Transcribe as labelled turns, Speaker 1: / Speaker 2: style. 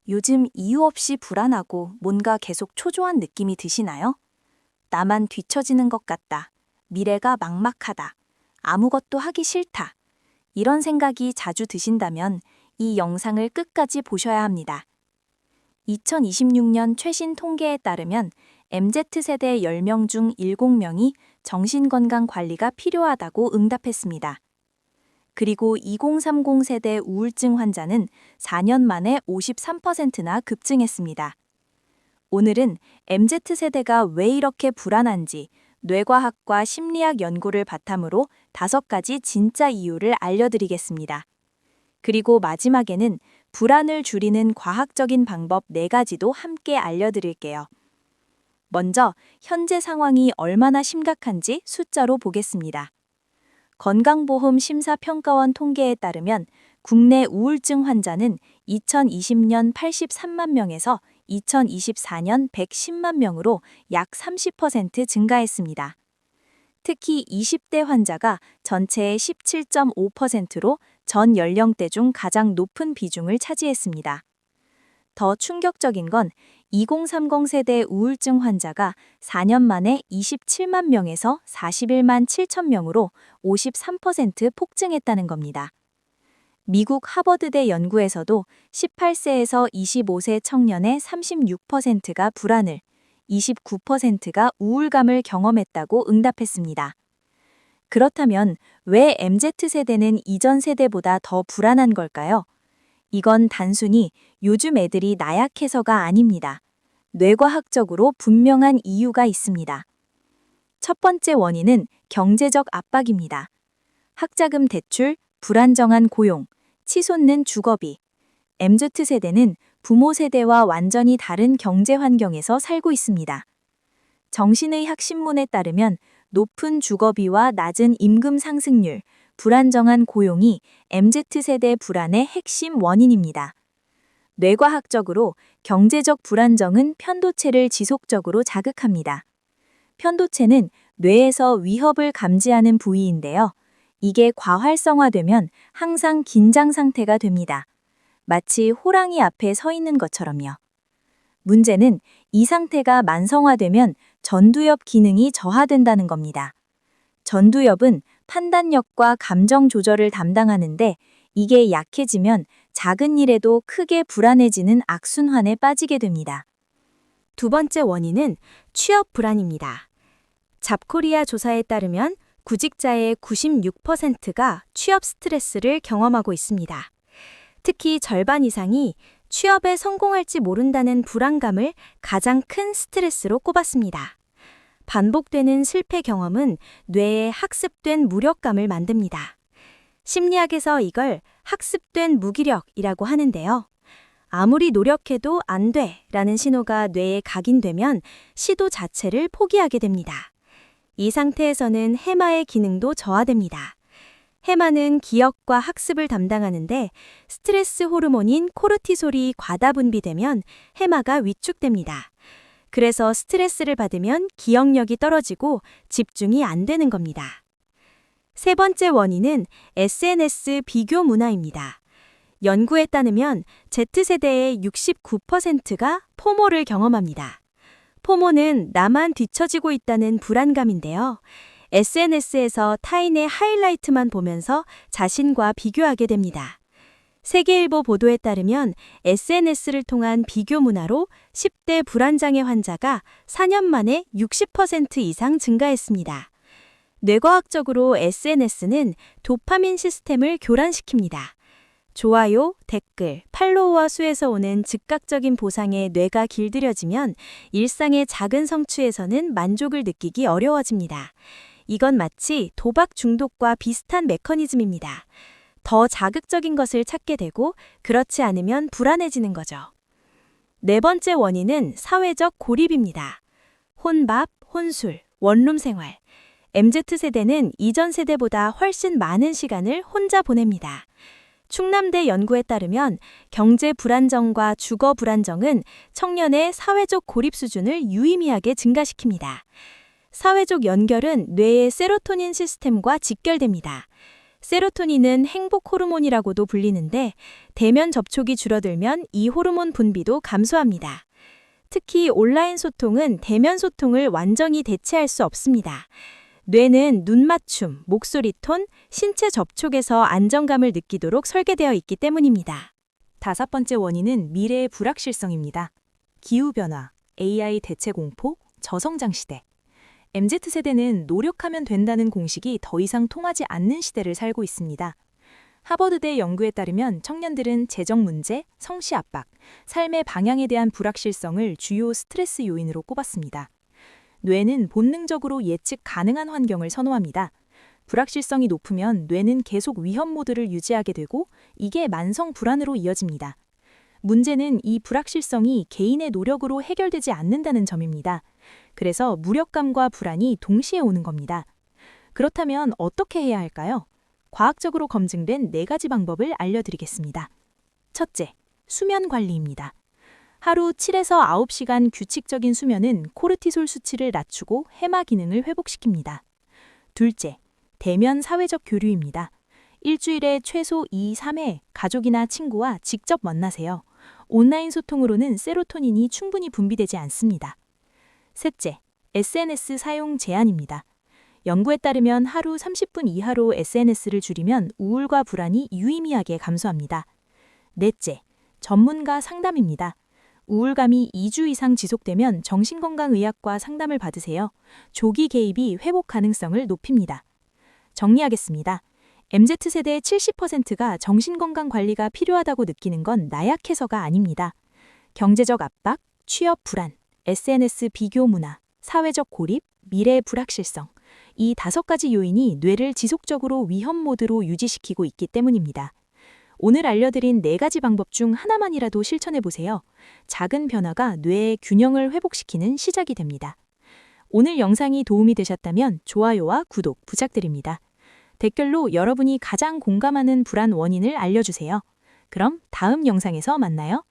Speaker 1: 요즘 이유 없이 불안하고 뭔가 계속 초조한 느낌이 드시나요? 나만 뒤처지는 것 같다. 미래가 막막하다. 아무것도 하기 싫다. 이런 생각이 자주 드신다면 이 영상을 끝까지 보셔야 합니다. 2026년 최신 통계에 따르면 MZ세대 10명 중 7명이 정신건강 관리가 필요하다고 응답했습니다. 그리고 2030 세대 우울증 환자는 4년 만에 53%나 급증했습니다. 오늘은 MZ세대가 왜 이렇게 불안한지 뇌과학과 심리학 연구를 바탕으로 5가지 진짜 이유를 알려드리겠습니다. 그리고 마지막에는 불안을 줄이는 과학적인 방법 4가지도 함께 알려드릴게요. 먼저 현재 상황이 얼마나 심각한지 숫자로 보겠습니다. 건강보험심사평가원 통계에 따르면 국내 우울증 환자는 2020년 83만 명에서 2024년 110만 명으로 약 30% 증가했습니다. 특히 20대 환자가 전체의 17.5%로 전 연령대 중 가장 높은 비중을 차지했습니다. 더 충격적인 건 2030 세대 우울증 환자가 4년 만에 27만 명에서 41만 7천 명으로 53% 폭증했다는 겁니다. 미국 하버드대 연구에서도 18세에서 25세 청년의 36%가 불안을, 29%가 우울감을 경험했다고 응답했습니다. 그렇다면 왜 MZ세대는 이전 세대보다 더 불안한 걸까요? 이건 단순히 요즘 애들이 나약해서가 아닙니다. 뇌과학적으로 분명한 이유가 있습니다. 첫 번째 원인은 경제적 압박입니다. 학자금 대출, 불안정한 고용, 치솟는 주거비. MZ세대는 부모 세대와 완전히 다른 경제 환경에서 살고 있습니다. 정신의학 신문에 따르면 높은 주거비와 낮은 임금 상승률, 불안정한 고용이 MZ세대 불안의 핵심 원인입니다. 뇌과학적으로 경제적 불안정은 편도체를 지속적으로 자극합니다. 편도체는 뇌에서 위협을 감지하는 부위인데요. 이게 과활성화되면 항상 긴장 상태가 됩니다. 마치 호랑이 앞에 서 있는 것처럼요. 문제는 이 상태가 만성화되면 전두엽 기능이 저하된다는 겁니다. 전두엽은 판단력과 감정 조절을 담당하는데 이게 약해지면 작은 일에도 크게 불안해지는 악순환에 빠지게 됩니다. 두 번째 원인은 취업 불안입니다. 잡코리아 조사에 따르면 구직자의 96%가 취업 스트레스를 경험하고 있습니다. 특히 절반 이상이 취업에 성공할지 모른다는 불안감을 가장 큰 스트레스로 꼽았습니다. 반복되는 실패 경험은 뇌에 학습된 무력감을 만듭니다. 심리학에서 이걸 학습된 무기력이라고 하는데요. 아무리 노력해도 안 돼 라는 신호가 뇌에 각인되면 시도 자체를 포기하게 됩니다. 이 상태에서는 해마의 기능도 저하됩니다. 해마는 기억과 학습을 담당하는데 스트레스 호르몬인 코르티솔이 과다 분비되면 해마가 위축됩니다. 그래서 스트레스를 받으면 기억력이 떨어지고 집중이 안 되는 겁니다. 세 번째 원인은 SNS 비교 문화입니다. 연구에 따르면 Z세대의 69%가 포모를 경험합니다. 포모는 나만 뒤처지고 있다는 불안감인데요. SNS에서 타인의 하이라이트만 보면서 자신과 비교하게 됩니다. 세계일보 보도에 따르면 SNS를 통한 비교 문화로 10대 불안장애 환자가 4년 만에 60% 이상 증가했습니다. 뇌과학적으로 SNS는 도파민 시스템을 교란시킵니다. 좋아요, 댓글, 팔로워와 수에서 오는 즉각적인 보상에 뇌가 길들여지면 일상의 작은 성취에서는 만족을 느끼기 어려워집니다. 이건 마치 도박 중독과 비슷한 메커니즘입니다. 더 자극적인 것을 찾게 되고 그렇지 않으면 불안해지는 거죠. 네 번째 원인은 사회적 고립입니다. 혼밥, 혼술, 원룸 생활. MZ세대는 이전 세대보다 훨씬 많은 시간을 혼자 보냅니다. 충남대 연구에 따르면 경제 불안정과 주거 불안정은 청년의 사회적 고립 수준을 유의미하게 증가시킵니다. 사회적 연결은 뇌의 세로토닌 시스템과 직결됩니다.
Speaker 2: 세로토닌은 행복 호르몬이라고도 불리는데 대면 접촉이 줄어들면 이 호르몬 분비도 감소합니다. 특히 온라인 소통은 대면 소통을 완전히 대체할 수 없습니다. 뇌는 눈 맞춤, 목소리 톤, 신체 접촉에서 안정감을 느끼도록 설계되어 있기 때문입니다.
Speaker 1: 5번째 원인은 미래의 불확실성입니다. 기후변화, AI 대체 공포, 저성장 시대. MZ세대는 노력하면 된다는 공식이 더 이상 통하지 않는 시대를 살고 있습니다. 하버드대 연구에 따르면 청년들은 재정 문제, 성씨 압박, 삶의 방향에 대한 불확실성을 주요 스트레스 요인으로 꼽았습니다. 뇌는 본능적으로 예측 가능한 환경을 선호합니다. 불확실성이 높으면 뇌는 계속 위험 모드를 유지하게 되고 이게 만성 불안으로 이어집니다. 문제는 이 불확실성이 개인의 노력으로 해결되지 않는다는 점입니다. 그래서 무력감과 불안이 동시에 오는 겁니다. 그렇다면 어떻게 해야 할까요? 과학적으로 검증된 4가지 방법을 알려드리겠습니다. 첫째, 수면 관리입니다. 하루 7에서 9시간 규칙적인 수면은 코르티솔 수치를 낮추고 해마 기능을 회복시킵니다. 둘째, 대면 사회적 교류입니다. 일주일에 최소 2, 3회 가족이나 친구와 직접 만나세요. 온라인 소통으로는 세로토닌이 충분히 분비되지 않습니다. 셋째, SNS 사용 제한입니다. 연구에 따르면 하루 30분 이하로 SNS를 줄이면 우울과 불안이 유의미하게 감소합니다. 넷째, 전문가 상담입니다. 우울감이 2주 이상 지속되면 정신건강의학과 상담을 받으세요. 조기 개입이 회복 가능성을 높입니다. 정리하겠습니다. MZ세대의 70%가 정신건강 관리가 필요하다고 느끼는 건 나약해서가 아닙니다. 경제적 압박, 취업 불안, SNS 비교 문화, 사회적 고립, 미래의 불확실성, 이 5가지 요인이 뇌를 지속적으로 위험 모드로 유지시키고 있기 때문입니다. 오늘 알려드린 4가지 방법 중 하나만이라도 실천해보세요. 작은 변화가 뇌의 균형을 회복시키는 시작이 됩니다. 오늘 영상이 도움이 되셨다면 좋아요와 구독 부탁드립니다. 댓글로 여러분이 가장 공감하는 불안 원인을 알려주세요. 그럼 다음 영상에서 만나요.